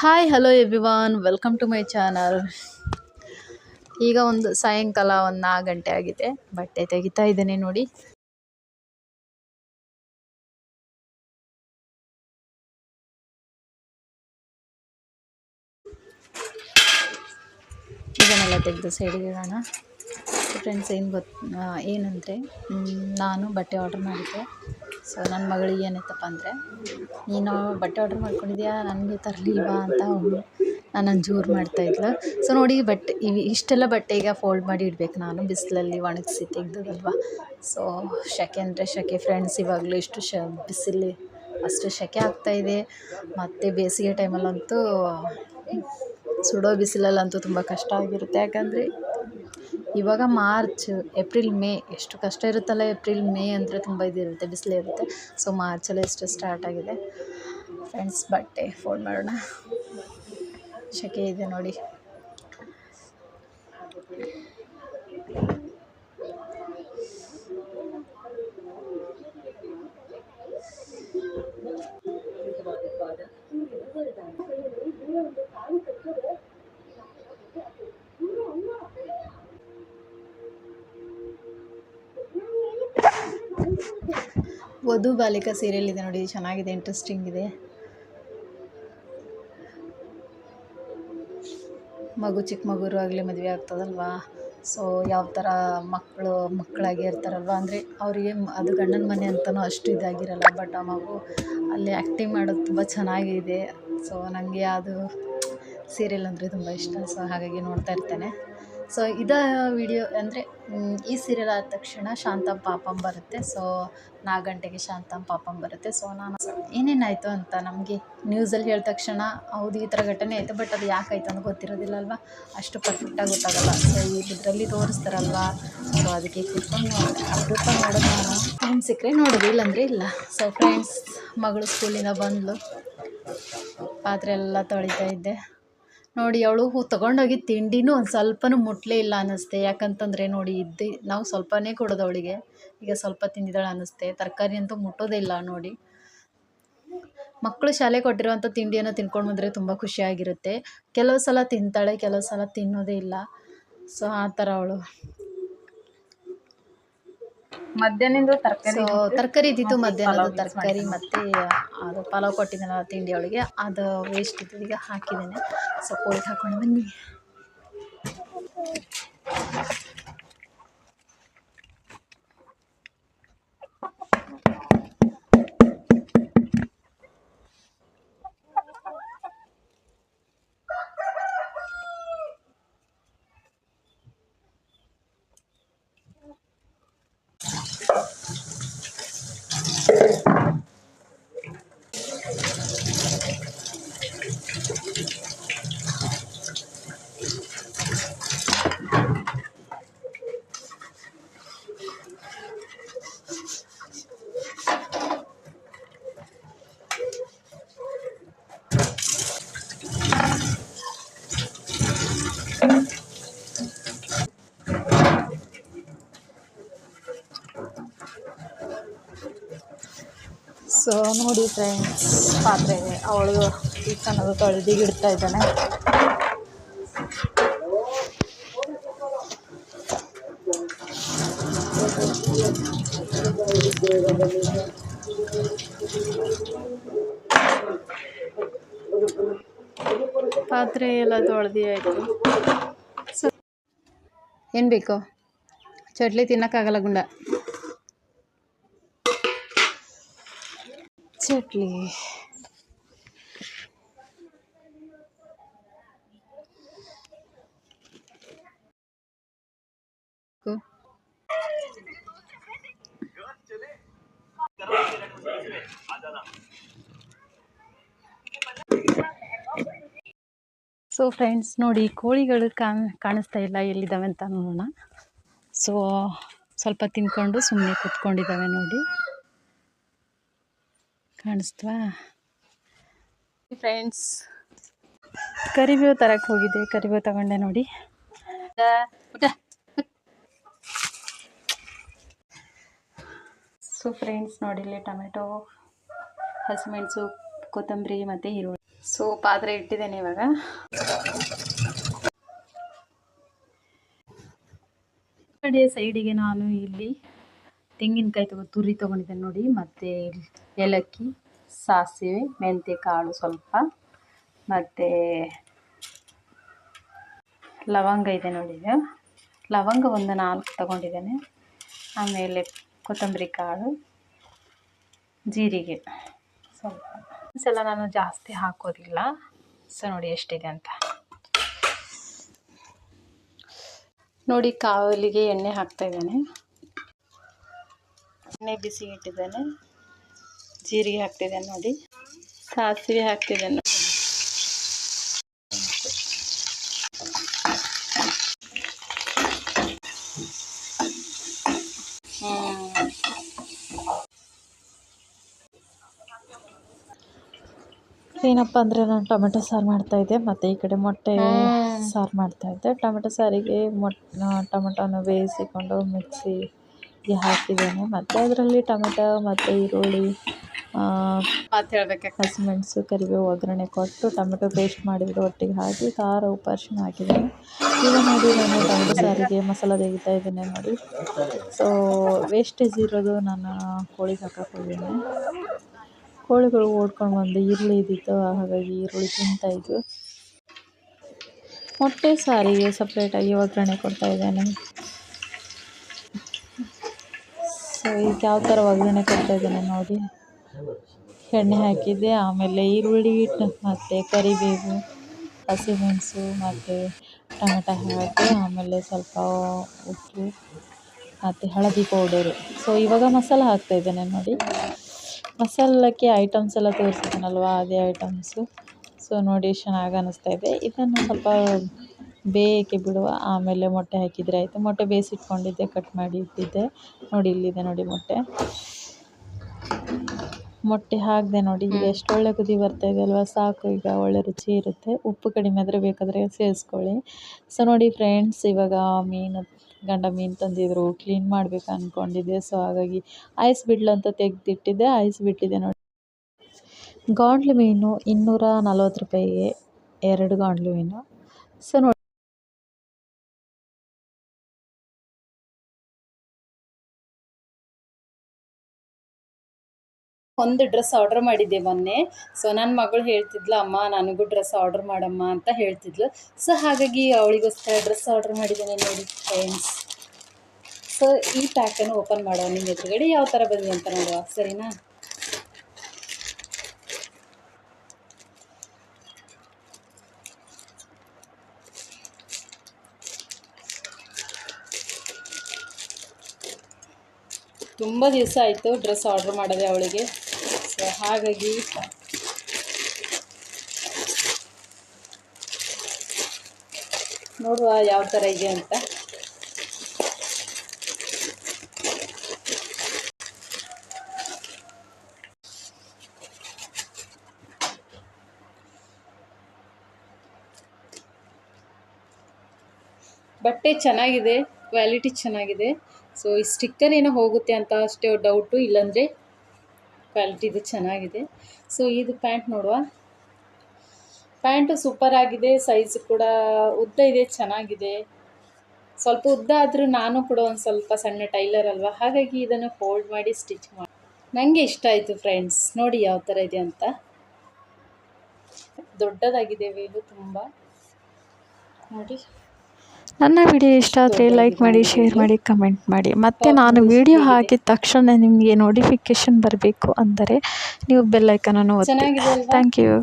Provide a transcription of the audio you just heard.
Hi hello everyone welcome to my channel. ಈಗ ಒಂದು ಸಾಯಂಕಾಲ 4 ಗಂಟೆ ಆಗಿದೆ. ಬಟ್ಟೆ ತೆಗಿತಾ ಇದ್ದೇನೆ ನೋಡಿ. ಇದನ್ನೆಲ್ಲ ತೆಗೆದು ಸೈಡಿಗೆ ಇಡೋಣ. ಫ್ರೆಂಡ್ಸ್ ಏನಂದರೆ ನಾನು ಬಟ್ಟೆ ಆರ್ಡ್ರ್ ಮಾಡಿದ್ದೆ. ಸೊ ನನ್ನ ಮಗಳಿಗೆ ಏನಾಯ್ತಪ್ಪ ಅಂದರೆ, ನೀನು ಬಟ್ಟೆ ಆರ್ಡ್ರ್ ಮಾಡ್ಕೊಂಡಿದ್ಯಾ, ನನಗೆ ತರಲಿಲ್ವಾ ಅಂತ ಅವಳು ನನ್ನನ್ನು ಜೋರು ಮಾಡ್ತಾಯಿದ್ಲು. ಸೊ ನೋಡಿ ಇಷ್ಟೆಲ್ಲ ಬಟ್ಟೆ ಈಗ ಫೋಲ್ಡ್ ಮಾಡಿ ಇಡಬೇಕು ನಾನು, ಬಿಸಿಲಲ್ಲಿ ಒಣಗಿಸಿ ತೆಗೆದದಲ್ವ. ಸೊ ಸೆಕೆ ಅಂದರೆ ಸೆಕೆ ಫ್ರೆಂಡ್ಸ್, ಇವಾಗಲೂ ಇಷ್ಟು ಬಿಸಿಲು ಅಷ್ಟು ಸೆಕೆ ಆಗ್ತಾಯಿದೆ. ಮತ್ತು ಬೇಸಿಗೆ ಟೈಮಲ್ಲಂತೂ ಸುಡೋ ಬಿಸಿಲಲ್ಲಂತೂ ತುಂಬ ಕಷ್ಟ ಆಗಿರುತ್ತೆ. ಯಾಕಂದರೆ ಇವಾಗ ಮಾರ್ಚ್, ಏಪ್ರಿಲ್, ಮೇ ಎಷ್ಟು ಕಷ್ಟ ಇರುತ್ತಲ್ಲ. ಏಪ್ರಿಲ್, ಮೇ ಅಂದರೆ ತುಂಬ ಇದಿರುತ್ತೆ, ಬಿಸಿಲಿರುತ್ತೆ. ಸೊ ಮಾರ್ಚಲ್ಲಿ ಎಷ್ಟು ಸ್ಟಾರ್ಟ್ ಆಗಿದೆ ಫ್ರೆಂಡ್ಸ್. ಬಟ್ಟೆ ಫೋಲ್ಡ್ ಮಾಡೋಣ. ಸೆಕೆ ಇದೆ ನೋಡಿ. ವಧು ಬಾಲಿಕಾ ಸೀರಿಯಲ್ ಇದೆ ನೋಡಿ, ಚೆನ್ನಾಗಿದೆ, ಇಂಟ್ರೆಸ್ಟಿಂಗ್ ಇದೆ. ಚಿಕ್ಕ ಮಗುರು ಆಗಲಿ ಮದುವೆ ಆಗ್ತದಲ್ವಾ. ಸೊ ಯಾವ ಥರ ಮಕ್ಕಳಾಗಿ ಇರ್ತಾರಲ್ವ, ಅಂದರೆ ಅವರಿಗೆ ಅದು ಗಂಡನ ಮನೆ ಅಂತಲೂ ಅಷ್ಟು ಇದಾಗಿರಲ್ಲ. ಬಟ್ ಆ ಮಗು ಅಲ್ಲಿ ಆ್ಯಕ್ಟಿಂಗ್ ಮಾಡೋದು ತುಂಬ ಚೆನ್ನಾಗಿದೆ. ಸೊ ನನಗೆ ಅದು ಸೀರಿಯಲ್ ಅಂದರೆ ತುಂಬ ಇಷ್ಟ. ಸೊ ಹಾಗಾಗಿ ನೋಡ್ತಾ ಇರ್ತೇನೆ. ಸೊ ವಿಡಿಯೋ ಅಂದರೆ ಈ ಸೀರಿಯಲ್ ಆದ ತಕ್ಷಣ ಶಾಂತಂ ಪಾಪಂ ಬರುತ್ತೆ. ಸೊ 4 ಗಂಟೆಗೆ ಶಾಂತಂ ಪಾಪಂ ಬರುತ್ತೆ. ಸೊ ನಾನು ಏನೇನಾಯಿತು ಅಂತ ನಮಗೆ ನ್ಯೂಸಲ್ಲಿ ಹೇಳಿದ ತಕ್ಷಣ ಹೌದು ಈ ಥರ ಘಟನೆ ಆಯಿತು, ಬಟ್ ಅದು ಯಾಕಾಯಿತು ಅಂತ ಗೊತ್ತಿರೋದಿಲ್ಲ ಅಲ್ವಾ, ಅಷ್ಟು ಪರ್ಫೆಕ್ಟಾಗಿ ಗೊತ್ತಾಗಲ್ಲ. ಸೊ ಇದರಲ್ಲಿ ತೋರಿಸ್ತಾರಲ್ವಾ, ಸೊ ಅದಕ್ಕೆ ಕೂತ್ಕೊಂಡು ಅಪರೂಪ ನೋಡೋದು ನಾನು. ಟೈಮ್ ಸಿಕ್ಕರೆ ನೋಡೋದು, ಇಲ್ಲಾಂದರೆ ಇಲ್ಲ. ಸೊ ಫ್ರೆಂಡ್ಸ್, ಮಗಳು ಸ್ಕೂಲಿಂದ ಬಂದಳು, ಪಾತ್ರೆ ಎಲ್ಲ ತೊಳಿತಾ ಇದ್ದೆ ನೋಡಿ. ಅವಳು ತೊಗೊಂಡೋಗಿ ತಿಂಡಿನೂ ಒಂದು ಸ್ವಲ್ಪನೂ ಮುಟ್ಲೇ ಇಲ್ಲ ಅನ್ನಿಸ್ತೆ. ಯಾಕಂತಂದರೆ ನೋಡಿ, ನಾವು ಸ್ವಲ್ಪನೇ ಕೊಡೋದು ಅವಳಿಗೆ. ಈಗ ಸ್ವಲ್ಪ ತಿಂದಿದ್ದಾಳೆ ಅನ್ನಿಸ್ತೆ. ತರಕಾರಿ ಅಂತೂ ಮುಟ್ಟೋದೇ ಇಲ್ಲ ನೋಡಿ. ಮಕ್ಕಳು ಶಾಲೆ ಕೊಟ್ಟಿರುವಂಥ ತಿಂಡಿಯನ್ನು ತಿನ್ಕೊಂಡು ಬಂದರೆ ತುಂಬ ಖುಷಿಯಾಗಿರುತ್ತೆ. ಕೆಲವು ಸಲ ತಿಂತಾಳೆ, ಕೆಲವು ಸಲ ತಿನ್ನೋದೇ ಇಲ್ಲ. ಸೊ ಆ ಥರ ಅವಳು. ಮಧ್ಯಾಹ್ನದ ತರಕಾರಿ ಇದ್ದಿತ್ತು, ಮಧ್ಯಾಹ್ನದ ತರಕಾರಿ ಮತ್ತು ಅದು ಪಲಾವ್ ಕೊಟ್ಟಿದ್ದಾನೆ ತಿಂಡಿ ಅವಳಿಗೆ, ಅದು ವೇಸ್ಟ್ ಇದ್ದು ಈಗ ಹಾಕಿದ್ದೇನೆ. ಸೊ ಕೋಳಿಗೆ ಹಾಕೊಂಡು ಬನ್ನಿ. ಸೊ ನೋಡಿ ಫ್ರೆಂಡ್ಸ್, ಪಾತ್ರೆ ಅವಳು ಚಿಕನ್ ತೊಳೆದಿಗೆ ಇಡ್ತಾ ಇದ್ದಾನೆ. ಪಾತ್ರೆ ಎಲ್ಲ ತೊಳೆದಿ ಆಯಿತು. ಸೊ ಏನು ಬೇಕು? ಚಟ್ಲಿ ತಿನ್ನೋಕ್ಕಾಗಲ್ಲ ಗುಂಡ. ಚಟ್ಲಿ ಸೊ ಫ್ರೆಂಡ್ಸ್ ನೋಡಿ, ಕೋಳಿಗಳು ಕಾಣಿಸ್ತಾ ಇಲ್ಲ, ಎಲ್ಲಿದ್ದಾವೆ ಅಂತ ನೋಡೋಣ. ಸೊ ಸ್ವಲ್ಪ ತಿನ್ಕೊಂಡು ಸುಮ್ಮನೆ ಕೂತ್ಕೊಂಡಿದ್ದಾವೆ ನೋಡಿ, ಕಾಣಿಸ್ತಾ ಫ್ರೆಂಡ್ಸ್. ಕರಿಬೇವು ತರಕ್ಕೆ ಹೋಗಿದ್ದೆ, ಕರಿಬೇವು ತಗೊಂಡೆ ನೋಡಿ. ಸೊ ಫ್ರೆಂಡ್ಸ್ ನೋಡಿ, ಇಲ್ಲಿ ಟೊಮೆಟೊ, ಹಸಿಮೆಣಸು, ಕೊತ್ತಂಬರಿ ಮತ್ತು ಈರುಳ್ಳಿ ಸೊ ಪಾತ್ರೆ ಇಟ್ಟಿದ್ದೇನೆ ಇವಾಗ. ಕಡೆ ಸೈಡಿಗೆ ನಾನು ಇಲ್ಲಿ ತೆಂಗಿನಕಾಯಿ ತುರಿ ತೊಗೊಂಡಿದ್ದೇನೆ ನೋಡಿ, ಮತ್ತು ಏಲಕ್ಕಿ, ಸಾಸಿವೆ, ಮೆಂತ್ಯ ಕಾಳು ಸ್ವಲ್ಪ, ಮತ್ತು ಲವಂಗ ಇದೆ ನೋಡಿ. ಲವಂಗ ಒಂದು 4 ತಗೊಂಡಿದ್ದೇನೆ. ಆಮೇಲೆ ಕೊತ್ತಂಬರಿ ಕಾಳು, ಜೀರಿಗೆ ಸ್ವಲ್ಪ. ಇದೆಲ್ಲ ನಾನು ಜಾಸ್ತಿ ಹಾಕೋದಿಲ್ಲ. ಸೊ ನೋಡಿ ಎಷ್ಟಿದೆ ಅಂತ ನೋಡಿ. ಕಾವಲಿಗೆ ಎಣ್ಣೆ ಹಾಕ್ತಾ ಇದ್ದೇನೆ. ಎಣ್ಣೆ ಬಿಸಿ ಇಟ್ಟಿದ್ದೇನೆ. ಜೀರಿಗೆ ಹಾಕ್ತಿದ್ದೇನೆ ನೋಡಿ, ಸಾಸಿವೆ ಹಾಕ್ತಿದ್ದೇನೆ ನೋಡಿ. ಏನಪ್ಪ ಅಂದರೆ ನಾನು ಟೊಮೆಟೊ ಸಾರು ಮಾಡ್ತಾಯಿದ್ದೆ, ಮತ್ತು ಈ ಕಡೆ ಮೊಟ್ಟೆ ಸಾರು ಮಾಡ್ತಾಯಿದ್ದೆ. ಟೊಮೆಟೊ ಸಾರಿಗೆ ಟೊಮೆಟೊನ ಬೇಯಿಸಿಕೊಂಡು ಮಿಕ್ಸಿಗೆ ಹಾಕಿದ್ದೇನೆ. ಮತ್ತು ಅದರಲ್ಲಿ ಟೊಮೆಟೊ ಮತ್ತು ಈರುಳ್ಳಿ, ಹಸಿಮೆಣಸು, ಕರಿಬೇವು ಒಗ್ಗರಣೆ ಕೊಟ್ಟು ಟೊಮೆಟೊ ಪೇಸ್ಟ್ ಮಾಡಿಬಿಟ್ಟು ಒಟ್ಟಿಗೆ ಹಾಕಿ ಖಾರ, ಉಪ್ಪು, ಅರಿಶಿಣ ಹಾಕಿದ್ದೇನೆ. ಈಗ ನೋಡಿ ನಾನು ಟೊಮೆಟೊ ಸಾರಿಗೆ ಮಸಾಲ ತೆಗಿತಾ ಇದ್ದೇನೆ ನೋಡಿ. ಸೊ ವೇಸ್ಟೇಜ್ ಇರೋದು ನಾನು ಕೋಳಿಗೆ ಹಾಕೋಕ್ಕೋಗಿದ್ದೇನೆ. ಕೋಳಿಗಳು ಓಡ್ಕೊಂಡು ಬಂದು ಈರುಳ್ಳಿ ಇದ್ದಿತ್ತು, ಹಾಗಾಗಿ ಈರುಳ್ಳಿ ತಿಂತಾಯಿದ್ವು. ಮೊಟ್ಟೆ ಸಾರಿಗೆ ಸಪ್ರೇಟಾಗಿ ಒಗ್ಗರಣೆ ಕೊಡ್ತಾಯಿದ್ದೇನೆ. ಸೊ ಈಗ ಯಾವ ಥರ ಒಗ್ಗರಣೆ ಕೊಡ್ತಾಯಿದ್ದೇನೆ ನೋಡಿ. ಎಣ್ಣೆ ಹಾಕಿದ್ದೆ, ಆಮೇಲೆ ಈರುಳ್ಳಿ ಮತ್ತು ಕರಿಬೇವು, ಹಸಿಮೆಣಸು ಮತ್ತು ಟೊಮೆಟೊ ಹಾಕಿ, ಆಮೇಲೆ ಸ್ವಲ್ಪ ಉಪ್ಪು ಮತ್ತು ಹಳದಿ ಪೌಡರು. ಸೊ ಇವಾಗ ಮಸಾಲ ಹಾಕ್ತಾಯಿದ್ದೇನೆ ನೋಡಿ. ಮಸಾಲಕ್ಕೆ ಐಟಮ್ಸ್ ಎಲ್ಲ ತೋರಿಸಿದ್ದೀನಲ್ವ, ಅದೇ ಐಟಮ್ಸು. ಸೊ ನೋಡಿ ಚೆನ್ನಾಗಿ ಅನ್ನಿಸ್ತಾ ಇದೆ. ಇದನ್ನು ಸ್ವಲ್ಪ ಬೇಯಕ್ಕೆ ಬಿಡುವ, ಆಮೇಲೆ ಮೊಟ್ಟೆ ಹಾಕಿದರೆ ಆಯಿತು. ಮೊಟ್ಟೆ ಬೇಯಿಸಿಟ್ಕೊಂಡಿದ್ದೆ, ಕಟ್ ಮಾಡಿ ಇಟ್ಟಿದ್ದೆ ನೋಡಿ. ಇಲ್ಲಿದೆ ನೋಡಿ ಮೊಟ್ಟೆ ಹಾಕಿದೆ ನೋಡಿ. ಈಗ ಎಷ್ಟು ಒಳ್ಳೆ ಕುದಿ ಬರ್ತಾಯಿದೆ ಅಲ್ವಾ, ಸಾಕು. ಈಗ ಒಳ್ಳೆ ರುಚಿ ಇರುತ್ತೆ. ಉಪ್ಪು ಕಡಿಮೆ ಆದರೆ ಬೇಕಾದರೆ ಸೇರಿಸ್ಕೊಳ್ಳಿ. ಸೊ ನೋಡಿ ಫ್ರೆಂಡ್ಸ್, ಇವಾಗ ಗಂಡ ಮೀನು ತಂದಿದ್ರು, ಕ್ಲೀನ್ ಮಾಡಬೇಕು ಅಂದ್ಕೊಂಡಿದ್ದೆ. ಸೊ ಹಾಗಾಗಿ ಐಸ್ ಬಿಡ್ಲು ಅಂತ ತೆಗೆದಿಟ್ಟಿದ್ದೆ, ಐಸ್ ಬಿಟ್ಟಿದ್ದೆ ನೋಡಿ. ಗಾಂಡ್ಲು ಮೀನು 240 ರೂಪಾಯಿಗೆ 2 ಗಾಂಡ್ಲು ಮೀನು. ಸೊ ನೋಡಿ, ಒಂದು ಡ್ರೆಸ್ ಆರ್ಡರ್ ಮಾಡಿದ್ದೆ ಮೊನ್ನೆ. ಸೊ ನನ್ನ ಮಗಳು ಹೇಳ್ತಿದ್ಲು, ಅಮ್ಮ ನನಗೂ ಡ್ರೆಸ್ ಆರ್ಡರ್ ಮಾಡಮ್ಮ ಅಂತ ಹೇಳ್ತಿದ್ಲು. ಸೊ ಹಾಗಾಗಿ ಅವಳಿಗೋಸ್ಕರ ಡ್ರೆಸ್ ಆರ್ಡರ್ ಮಾಡಿದ್ದೇನೆ ನೋಡಿ ಫ್ರೆಂಡ್ಸ್. ಸೊ ಈ ಪ್ಯಾಕನ್ನು ಓಪನ್ ಮಾಡುವ, ನಿಮ್ಮ ಎದುರುಗಡೆ ಯಾವ ಥರ ಬಂದಿದೆ ಅಂತ ನೋಡುವ, ಸರಿನಾ? ತುಂಬ ದಿವಸ ಆಯಿತು ಡ್ರೆಸ್ ಆರ್ಡರ್ ಮಾಡೋದೆ ಅವಳಿಗೆ. ಸೊ ಹಾಗಾಗಿ ನೋಡುವ ಯಾವ ಥರ ಇದೆ ಅಂತ. ಬಟ್ಟೆ ಚೆನ್ನಾಗಿದೆ, ಕ್ವಾಲಿಟಿ ಚೆನ್ನಾಗಿದೆ. ಸೊ ಈ ಸ್ಟಿಕ್ಕರ್ ಏನೋ ಹೋಗುತ್ತೆ ಅಂತ ಅಷ್ಟೇ ಡೌಟು, ಇಲ್ಲಾಂದರೆ ಕ್ವಾಲಿಟಿ ಇದು ಚೆನ್ನಾಗಿದೆ. ಸೊ ಇದು ಪ್ಯಾಂಟ್ ನೋಡುವ. ಪ್ಯಾಂಟು ಸೂಪರ್ ಆಗಿದೆ, ಸೈಜ್ ಕೂಡ ಉದ್ದ ಇದೆ, ಚೆನ್ನಾಗಿದೆ. ಸ್ವಲ್ಪ ಉದ್ದ ಆದರೂ ನಾನು ಕೂಡ ಒಂದು ಸ್ವಲ್ಪ ಸಣ್ಣ ಟೈಲರ್ ಅಲ್ವಾ, ಹಾಗಾಗಿ ಇದನ್ನು ಫೋಲ್ಡ್ ಮಾಡಿ ಸ್ಟಿಚ್ ಮಾಡಿ ನನಗೆ ಇಷ್ಟ ಆಯಿತು ಫ್ರೆಂಡ್ಸ್. ನೋಡಿ ಯಾವ ಥರ ಇದೆ ಅಂತ. ದೊಡ್ಡದಾಗಿದೆ ವೇಲು ತುಂಬ ನೋಡಿ. ನನ್ನ ವಿಡಿಯೋ ಇಷ್ಟ ಆದರೆ ಲೈಕ್ ಮಾಡಿ, ಶೇರ್ ಮಾಡಿ, ಕಮೆಂಟ್ ಮಾಡಿ. ಮತ್ತು ನಾನು ವಿಡಿಯೋ ಹಾಕಿದ ತಕ್ಷಣ ನಿಮಗೆ ನೋಟಿಫಿಕೇಷನ್ ಬರಬೇಕು ಅಂದರೆ ನೀವು ಬೆಲ್ ಐಕನನ್ನು ಒತ್ತಿ. Thank you.